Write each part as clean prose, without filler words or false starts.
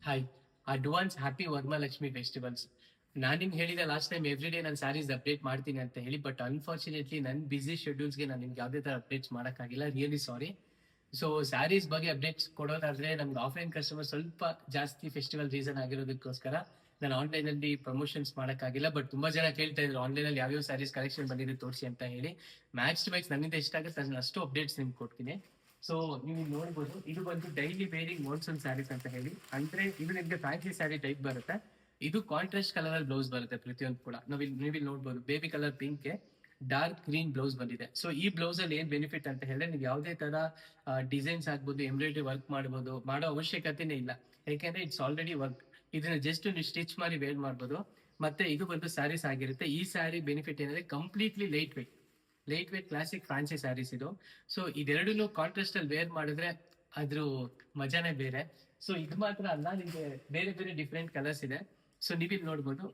Hi, advance happy Varamahalakshmi festivals. ನಾನು ನಿಮ್ಗೆ ಹೇಳಿದೆ ಲಾಸ್ಟ್ ಟೈಮ್ ಎವ್ರಿ ಡೇ ನಾನು ಸ್ಯಾರೀಸ್ ಅಪ್ಡೇಟ್ ಮಾಡ್ತೀನಿ ಅಂತ ಹೇಳಿ, ಬಟ್ ಅನ್ಫಾರ್ಚುನೇಟ್ಲಿ ನನ್ನ ಬಿಸಿ ಶೆಡ್ಯೂಲ್ಸ್ಗೆ ನಾನು ನಿಮ್ಗೆ ಯಾವುದೇ ತರ ಅಪ್ಡೇಟ್ಸ್ ಮಾಡೋಕ್ಕಾಗಿಲ್ಲ. Really sorry. ಸೊ ಸ್ಯಾರೀಸ್ ಬಗ್ಗೆ ಅಪ್ಡೇಟ್ಸ್ ಕೊಡೋದಾದ್ರೆ ನಮ್ಗೆ ಆಫ್ಲೈನ್ ಕಸ್ಟಮರ್ ಸ್ವಲ್ಪ ಜಾಸ್ತಿ ಫೆಸ್ಟಿವಲ್ ರೀಸನ್ ಆಗಿರೋದಕ್ಕೋಸ್ಕರ ನಾನು ಆನ್ಲೈನ್ ಅಲ್ಲಿ ಪ್ರಮೋಷನ್ಸ್ ಮಾಡೋಕ್ಕಾಗಿಲ್ಲ. ಬಟ್ ತುಂಬಾ ಜನ ಕೇಳ್ತಾ ಇದ್ರು ಆನ್ಲೈನ್ ಅಲ್ಲಿ ಯಾವ್ಯಾವ ಸ್ಯಾರೀಸ್ ಕಲೆಕ್ಷನ್ ಬಂದಿದೆ ತೋರಿಸಿ ಅಂತ ಹೇಳಿ. ಮ್ಯಾಚ್ ಟು ಮ್ಯಾಚ್ ನನ್ನಿಂದ ಎಷ್ಟಾಗುತ್ತೆ ಅದನ್ನ ಅಷ್ಟು ಅಪ್ಡೇಟ್ಸ್ ನಿಮ್ಗೆ ಕೊಡ್ತೀನಿ. ಸೊ ನೀವು ನೋಡ್ಬೋದು, ಇದು ಬಂದು ಡೈಲಿ ವೇರಿಂಗ್ ಮೋನ್ಸೂನ್ ಸ್ಯಾರೀಸ್ ಅಂತ ಹೇಳಿ. ಅಂದ್ರೆ ಇದು ನಿಮ್ಗೆ ಫ್ಯಾನ್ಸಿ ಸ್ಯಾರಿ ಟೈಪ್ ಬರುತ್ತೆ. ಇದು ಕಾಂಟ್ರಾಸ್ಟ್ ಕಲರ್ ಅಲ್ಲಿ ಬ್ಲೌಸ್ ಬರುತ್ತೆ ಪ್ರತಿಯೊಂದು ಕೂಡ. ನೀವಿಲ್ಲಿ ನೋಡ್ಬೋದು, baby colour pink dark green blouse ಬಂದಿದೆ. ಸೊ ಈ ಬ್ಲೌಸ್ ಅಲ್ಲಿ ಏನ್ ಬೆನಿಫಿಟ್ ಅಂತ ಹೇಳಿದ್ರೆ, ನೀವು ಯಾವುದೇ ತರ ಡಿಸೈನ್ಸ್ ಆಗ್ಬೋದು, ಎಂಬ್ರಾಯ್ಡ್ರಿ ವರ್ಕ್ ಮಾಡಬಹುದು, ಮಾಡೋ ಅವಶ್ಯಕತೆನೇ ಇಲ್ಲ. ಯಾಕೆಂದ್ರೆ ಇಟ್ಸ್ ಆಲ್ರೆಡಿ ವರ್ಕ್. ಇದನ್ನ ಜಸ್ಟ್ ನೀವು ಸ್ಟಿಚ್ ಮಾಡಿ ವೇರ್ ಮಾಡ್ಬೋದು. ಮತ್ತೆ ಇದು ಬಂದು ಸ್ಯಾರೀಸ್ ಆಗಿರುತ್ತೆ. ಈ ಸ್ಯಾರಿ ಬೆನಿಫಿಟ್ ಏನಂದ್ರೆ completely light weight classic fancy saris ಇದು. ಸೊ ಇದೆರಡೂ ಕಾಂಟ್ರಾಸ್ಟ್ ಅಲ್ಲಿ ವೇರ್ ಮಾಡಿದ್ರೆ ಅದ್ರ ಮಜಾನೇ ಬೇರೆ. ಸೊ ಇದು ಮಾತ್ರ ಅಲ್ಲ, ನಿಮ್ಗೆ ಬೇರೆ ಬೇರೆ ಡಿಫ್ರೆಂಟ್ ಕಲರ್ಸ್ ಇದೆ. ಸೊ ನೀವಿಲ್ಲಿ ನೋಡ್ಬೋದು,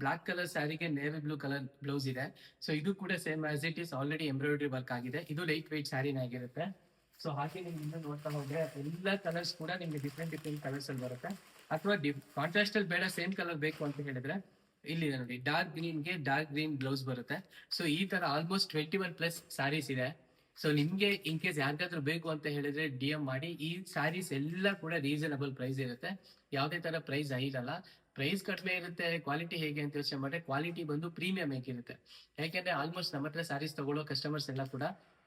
ಬ್ಲಾಕ್ ಕಲರ್ ಸ್ಯಾರಿಗೆ ನೇವಿ ಬ್ಲೂ ಕಲರ್ ಬ್ಲೌಸ್ ಇದೆ. ಸೊ ಇದು ಕೂಡ same as it is already embroidery work ಆಗಿದೆ. ಇದು ಲೈಟ್ ವೇಟ್ ಸ್ಯಾರಿನ ಆಗಿರುತ್ತೆ. ಸೊ ಹಾಗೆ ನೀವು ಇನ್ನೂ ನೋಡ್ತಾ ಹೋದ್ರೆ ಎಲ್ಲ ಕಲರ್ಸ್ ಕೂಡ ನಿಮ್ಗೆ ಡಿಫ್ರೆಂಟ್ ಕಲರ್ಸ್ ಅಲ್ಲಿ ಬರುತ್ತೆ. ಅಥವಾ ಕಾಂಟ್ರಾಸ್ಟ್ ಅಲ್ಲಿ ಬೇಡ ಸೇಮ್ ಕಲರ್ ಬೇಕು ಅಂತ ಹೇಳಿದ್ರೆ ಇಲ್ಲಿ ನೋಡಿ, ಡಾರ್ಕ್ ಗ್ರೀನ್ಗೆ ಡಾರ್ಕ್ ಗ್ರೀನ್ ಬ್ಲೌಸ್ ಬರುತ್ತೆ. ಸೊ ಈ ತರ ಆಲ್ಮೋಸ್ಟ್ 21+ ಸ್ಯಾರೀಸ್ ಇದೆ. ಸೊ ನಿಮ್ಗೆ ಇನ್ ಕೇಸ್ ಯಾರಿಗಾದ್ರೂ ಬೇಕು ಅಂತ ಹೇಳಿದ್ರೆ DM ಮಾಡಿ. ಈ ಸ್ಯಾರೀಸ್ ಎಲ್ಲ ಕೂಡ ರೀಸನಬಲ್ ಪ್ರೈಸ್ ಇರುತ್ತೆ. ಯಾವುದೇ ತರ ಪ್ರೈಸ್ ಹೈ ಇರಲ್ಲ. ಪ್ರೈಸ್ ಕಡಿಮೆ ಇರುತ್ತೆ. ಕ್ವಾಲಿಟಿ ಹೇಗೆ ಅಂತ ಯೋಚನೆ ಮಾಡಿದ್ರೆ ಕ್ವಾಲಿಟಿ ಬಂದು ಪ್ರೀಮಿಯಂ ಹೇಗಿರುತ್ತೆ. ಯಾಕೆಂದ್ರೆ ಆಲ್ಮೋಸ್ಟ್ ನಮ್ಮ ಹತ್ರ ಸ್ಯಾರೀಸ್ ತಗೊಳ್ಳೋ ಕಸ್ಟಮರ್ಸ್ ಎಲ್ಲ ಕೂಡ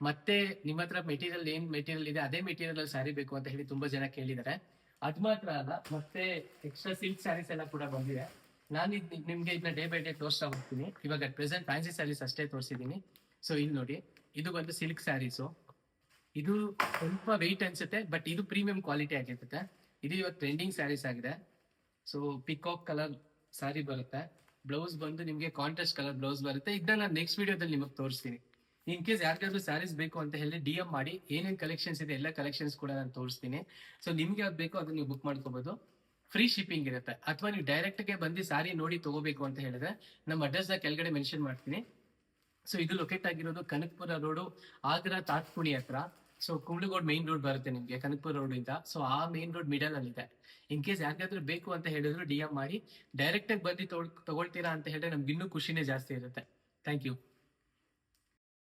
ಮತ್ತೆ ನಿಮ್ಮ ಹತ್ರ ಮೆಟೀರಿಯಲ್ ಏನ್ ಮೆಟೀರಿಯಲ್ ಇದೆ ಅದೇ ಮೆಟೀರಿಯಲ್ ಅಲ್ಲಿ ಸ್ಯಾರಿ ಬೇಕು ಅಂತ ಹೇಳಿ ತುಂಬಾ ಜನ ಕೇಳಿದ್ದಾರೆ. ಅದ್ ಮಾತ್ರ ಅಲ್ಲ, ಮತ್ತೆ ಎಕ್ಸ್ಟ್ರಾ ಸಿಲ್ಕ್ ಸ್ಯಾರೀಸ್ ಎಲ್ಲ ಕೂಡ ಬಂದಿದೆ. ನಾನು ನಿಮ್ಗೆ ಇದನ್ನ ಡೇ ಬೈ ಡೇ ತೋರಿಸ್ತಾ ಹೋಗ್ತೀನಿ. ಇವಾಗ ಪ್ರೆಸೆಂಟ್ ಫ್ಯಾನ್ಸಿ ಸ್ಯಾರೀಸ್ ಅಷ್ಟೇ ತೋರಿಸಿದೀನಿ. ಸೊ ಇಲ್ಲಿ ನೋಡಿ, ಇದು ಬಂದು ಸಿಲ್ಕ್ ಸ್ಯಾರೀಸು. ಇದು ಸ್ವಲ್ಪ ವೆಯ್ಟ್ ಅನ್ಸುತ್ತೆ, ಬಟ್ ಇದು ಪ್ರೀಮಿಯಂ ಕ್ವಾಲಿಟಿ ಆಗಿರುತ್ತೆ. ಇದು ಇವಾಗ ಟ್ರೆಂಡಿಂಗ್ ಸ್ಯಾರೀಸ್ ಆಗಿದೆ. ಸೊ ಪಿಕಾಕ್ ಕಲರ್ ಸ್ಯಾರಿ ಬರುತ್ತೆ. ಬ್ಲೌಸ್ ಬಂದು ನಿಮ್ಗೆ ಕಾಂಟ್ರಾಸ್ಟ್ ಕಲರ್ ಬ್ಲೌಸ್ ಬರುತ್ತೆ. ಇದನ್ನ ನಾನು ನೆಕ್ಸ್ಟ್ ವಿಡಿಯೋದಲ್ಲಿ ನಿಮಗೆ ತೋರಿಸ್ತೀನಿ. ಇನ್ ಕೇಸ್ ಯಾರಿಗಾದ್ರೂ ಸ್ಯಾರೀಸ್ ಬೇಕು ಅಂತ ಹೇಳಿ DM ಮಾಡಿ. ಏನೇನ್ ಕಲೆಕ್ಷನ್ಸ್ ಇದೆ ಎಲ್ಲ ಕಲೆಕ್ಷನ್ಸ್ ಕೂಡ ನಾನು ತೋರಿಸ್ತೀನಿ. ಸೊ ನಿಮ್ಗೆ ಯಾವ್ದು ಬೇಕೋ ಅದನ್ನ ನೀವು ಬುಕ್ ಮಾಡ್ಕೋಬಹುದು. ಫ್ರೀ ಶಿಪ್ಪಿಂಗ್ ಇರುತ್ತೆ. ಅಥವಾ ನೀವು ಡೈರೆಕ್ಟ್ ಗೆ ಬಂದು ಸಾರಿ ನೋಡಿ ತಗೋಬೇಕು ಅಂತ ಹೇಳಿದ್ರೆ ನಮ್ಮ ಅಡ್ರೆಸ್ ಕೆಳಗಡೆ ಮೆನ್ಷನ್ ಮಾಡ್ತೀನಿ. ಸೊ ಇದು ಲೊಕೇಟ್ ಆಗಿರೋದು ಕನಕಪುರ ರೋಡು, ಆಗ್ರಾ ತಾತ್ಕುಣಿ ಹತ್ರ. ಸೊ ಕುಂಬ್ಳಗೋಡ್ ಮೈನ್ ರೋಡ್ ಬರುತ್ತೆ ನಿಮ್ಗೆ ಕನಕಪುರ ರೋಡ್ ಇಂದ. ಸೊ ಆ ಮೈನ್ ರೋಡ್ ಮಿಡಲ್ ಅಲ್ಲಿ ಇದೆ. ಇನ್ ಕೇಸ್ ಯಾರಿಗಾದ್ರೂ ಬೇಕು ಅಂತ ಹೇಳಿದ್ರು DM ಮಾಡಿ. ಡೈರೆಕ್ಟ್ ಆಗಿ ಬಂದು ತಗೊಳ್ತೀರಾ ಅಂತ ಹೇಳಿದ್ರೆ ನಮ್ಗೆ ಇನ್ನೂ ಖುಷಿನೇ ಜಾಸ್ತಿ ಇರುತ್ತೆ. Thank you.